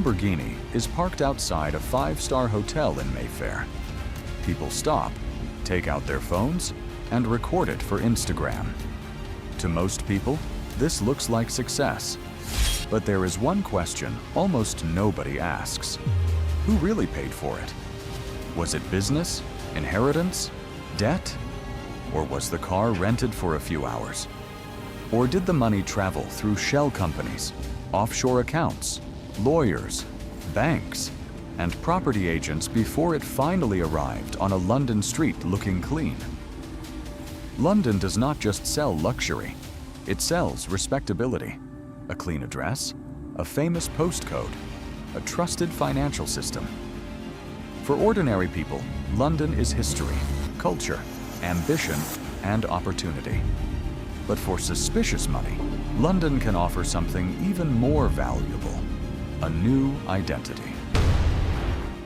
Lamborghini is parked outside a five-star hotel in Mayfair. People stop, take out their phones, and record it for Instagram. To most people, this looks like success. But there is one question almost nobody asks. Who really paid for it? Was it business, inheritance, debt? Or was the car rented for a few hours? Or did the money travel through shell companies, offshore accounts, lawyers, banks, and property agents before it finally arrived on a London street looking clean? London does not just sell luxury, it sells respectability. A clean address, a famous postcode, a trusted financial system. For ordinary people, London is history, culture, ambition, and opportunity. But for suspicious money, London can offer something even more valuable: a new identity.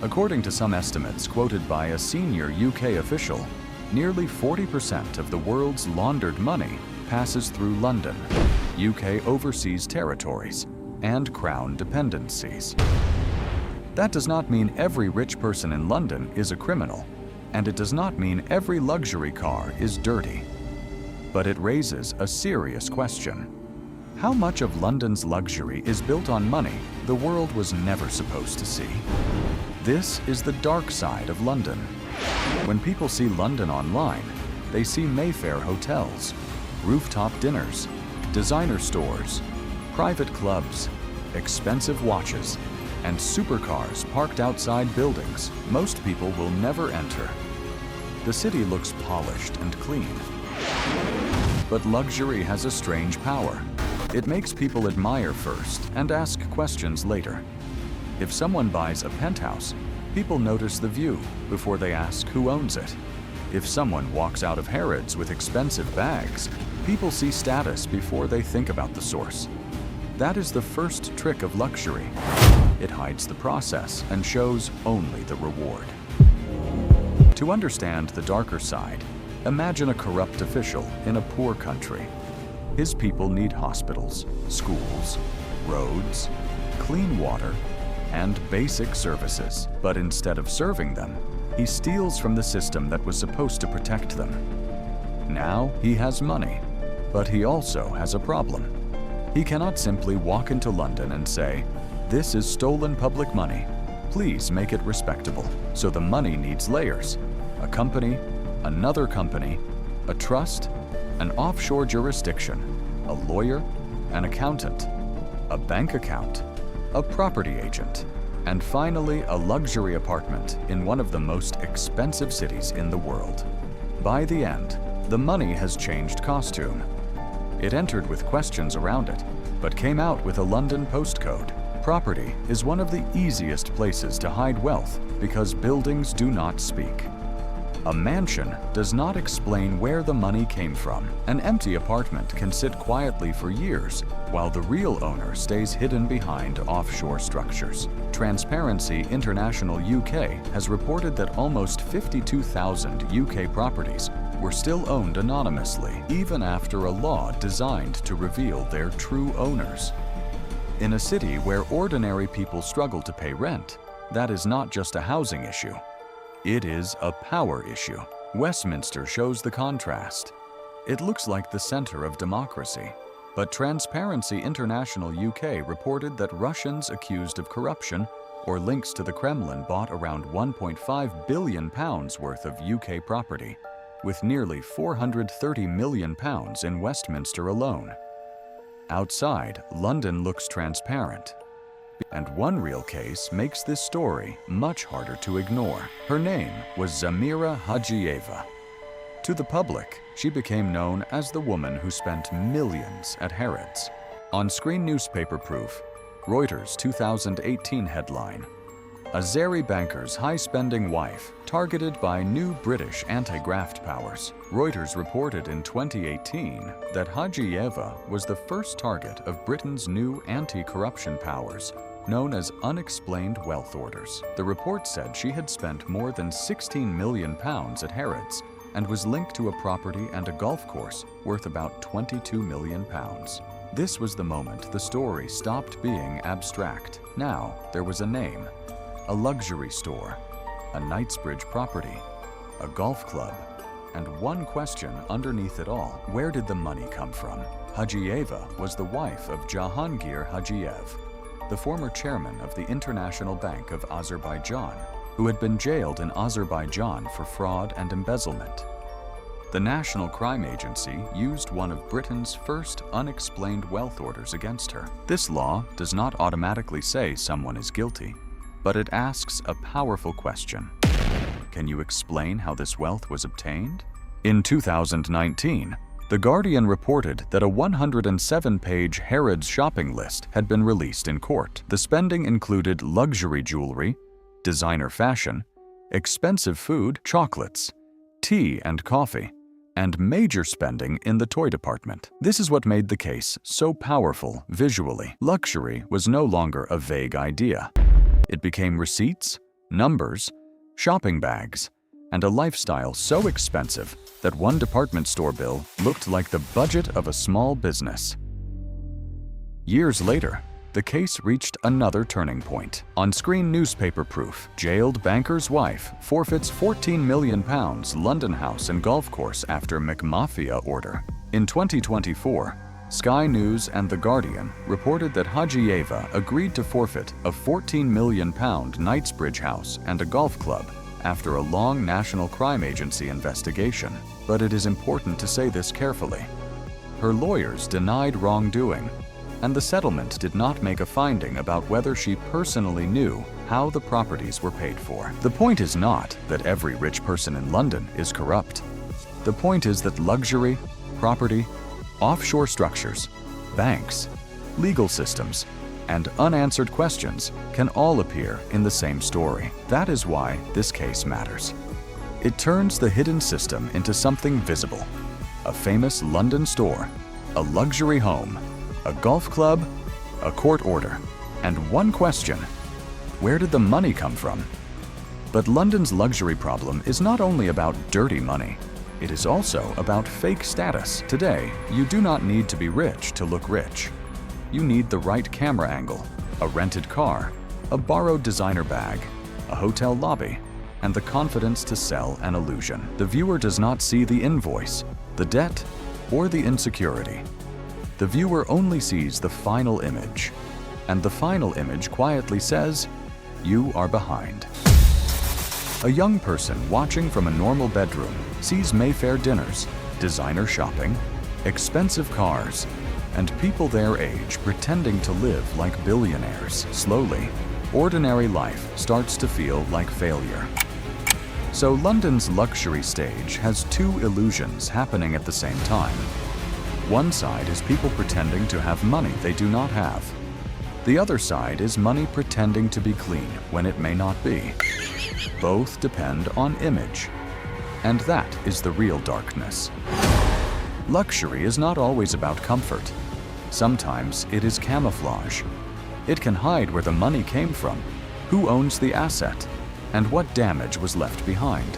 According to some estimates quoted by a senior UK official, nearly 40% of the world's laundered money passes through London, UK overseas territories, and Crown dependencies. That does not mean every rich person in London is a criminal, and it does not mean every luxury car is dirty. But it raises a serious question. How much of London's luxury is built on money the world was never supposed to see? This is the dark side of London. When people see London online, they see Mayfair hotels, rooftop dinners, designer stores, private clubs, expensive watches, and supercars parked outside buildings most people will never enter. The city looks polished and clean. But luxury has a strange power. It makes people admire first and ask questions later. If someone buys a penthouse, people notice the view before they ask who owns it. If someone walks out of Harrods with expensive bags, people see status before they think about the source. That is the first trick of luxury. It hides the process and shows only the reward. To understand the darker side, imagine a corrupt official in a poor country. His people need hospitals, schools, roads, clean water, and basic services. But instead of serving them, he steals from the system that was supposed to protect them. Now he has money, but he also has a problem. He cannot simply walk into London and say, "This is stolen public money. Please make it respectable." So the money needs layers: a company, another company, a trust, an offshore jurisdiction, a lawyer, an accountant, a bank account, a property agent, and finally a luxury apartment in one of the most expensive cities in the world. By the end, the money has changed costume. It entered with questions around it, but came out with a London postcode. Property is one of the easiest places to hide wealth because buildings do not speak. A mansion does not explain where the money came from. An empty apartment can sit quietly for years, while the real owner stays hidden behind offshore structures. Transparency International UK has reported that almost 52,000 UK properties were still owned anonymously, even after a law designed to reveal their true owners. In a city where ordinary people struggle to pay rent, that is not just a housing issue. It is a power issue. Westminster shows the contrast. It looks like the center of democracy. But Transparency International UK reported that Russians accused of corruption or links to the Kremlin bought around £1.5 billion worth of UK property, with nearly £430 million in Westminster alone. Outside, London looks transparent. And one real case makes this story much harder to ignore. Her name was Zamira Hajiyeva. To the public, she became known as the woman who spent millions at Harrods. On-screen newspaper proof, Reuters 2018 headline: Azeri banker's high-spending wife targeted by new British anti-graft powers. Reuters reported in 2018 that Hajiyeva was the first target of Britain's new anti-corruption powers, known as unexplained wealth orders. The report said she had spent more than £16 million at Harrods and was linked to a property and a golf course worth about £22 million. This was the moment the story stopped being abstract. Now there was a name, a luxury store, a Knightsbridge property, a golf club, and one question underneath it all: where did the money come from? Hajiyeva was the wife of Jahangir Hajiyev, the former chairman of the International Bank of Azerbaijan, who had been jailed in Azerbaijan for fraud and embezzlement. The National Crime Agency used one of Britain's first unexplained wealth orders against her. This law does not automatically say someone is guilty, but it asks a powerful question. Can you explain how this wealth was obtained? In 2019, The Guardian reported that a 107-page Harrods shopping list had been released in court. The spending included luxury jewelry, designer fashion, expensive food, chocolates, tea and coffee, and major spending in the toy department. This is what made the case so powerful visually. Luxury was no longer a vague idea. It became receipts, numbers, shopping bags, and a lifestyle so expensive that one department store bill looked like the budget of a small business. Years later, the case reached another turning point. On-screen newspaper proof: jailed banker's wife forfeits £14 million London house and golf course after McMafia order. In 2024, Sky News and The Guardian reported that Hajiyeva agreed to forfeit a £14 million Knightsbridge house and a golf club after a long National Crime Agency investigation. But it is important to say this carefully. Her lawyers denied wrongdoing, and the settlement did not make a finding about whether she personally knew how the properties were paid for. The point is not that every rich person in London is corrupt. The point is that luxury, property, offshore structures, banks, legal systems, and unanswered questions can all appear in the same story. That is why this case matters. It turns the hidden system into something visible: a famous London store, a luxury home, a golf club, a court order, and one question: where did the money come from? But London's luxury problem is not only about dirty money. It is also about fake status. Today, you do not need to be rich to look rich. You need the right camera angle, a rented car, a borrowed designer bag, a hotel lobby, and the confidence to sell an illusion. The viewer does not see the invoice, the debt, or the insecurity. The viewer only sees the final image, and the final image quietly says, "You are behind." A young person watching from a normal bedroom sees Mayfair dinners, designer shopping, expensive cars, and people their age pretending to live like billionaires. Slowly, ordinary life starts to feel like failure. So London's luxury stage has two illusions happening at the same time. One side is people pretending to have money they do not have. The other side is money pretending to be clean when it may not be. Both depend on image, and that is the real darkness. Luxury is not always about comfort. Sometimes it is camouflage. It can hide where the money came from, who owns the asset, and what damage was left behind.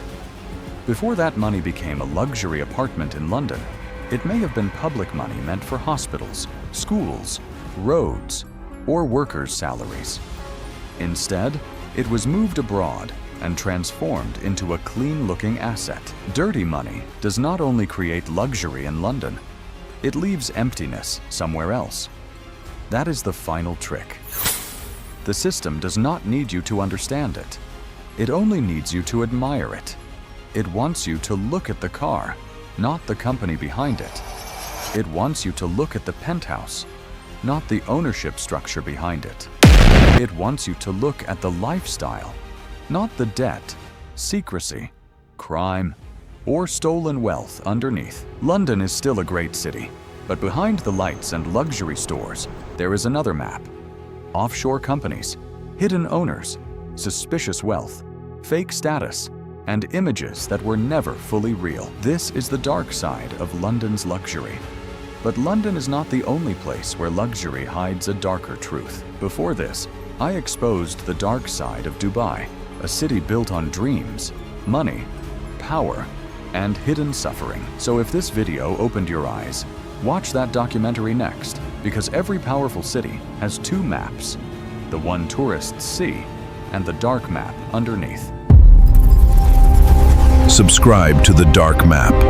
Before that money became a luxury apartment in London, it may have been public money meant for hospitals, schools, roads, or workers' salaries. Instead, it was moved abroad and transformed into a clean-looking asset. Dirty money does not only create luxury in London, it leaves emptiness somewhere else. That is the final trick. The system does not need you to understand it. It only needs you to admire it. It wants you to look at the car, not the company behind it. It wants you to look at the penthouse, not the ownership structure behind it. It wants you to look at the lifestyle, not the debt, secrecy, crime, or stolen wealth underneath. London is still a great city, but behind the lights and luxury stores, there is another map. Offshore companies, hidden owners, suspicious wealth, fake status, and images that were never fully real. This is the dark side of London's luxury. But London is not the only place where luxury hides a darker truth. Before this, I exposed the dark side of Dubai, a city built on dreams, money, power, and hidden suffering. So if this video opened your eyes, watch that documentary next, because every powerful city has two maps: the one tourists see, and the dark map underneath. Subscribe to the Dark Map.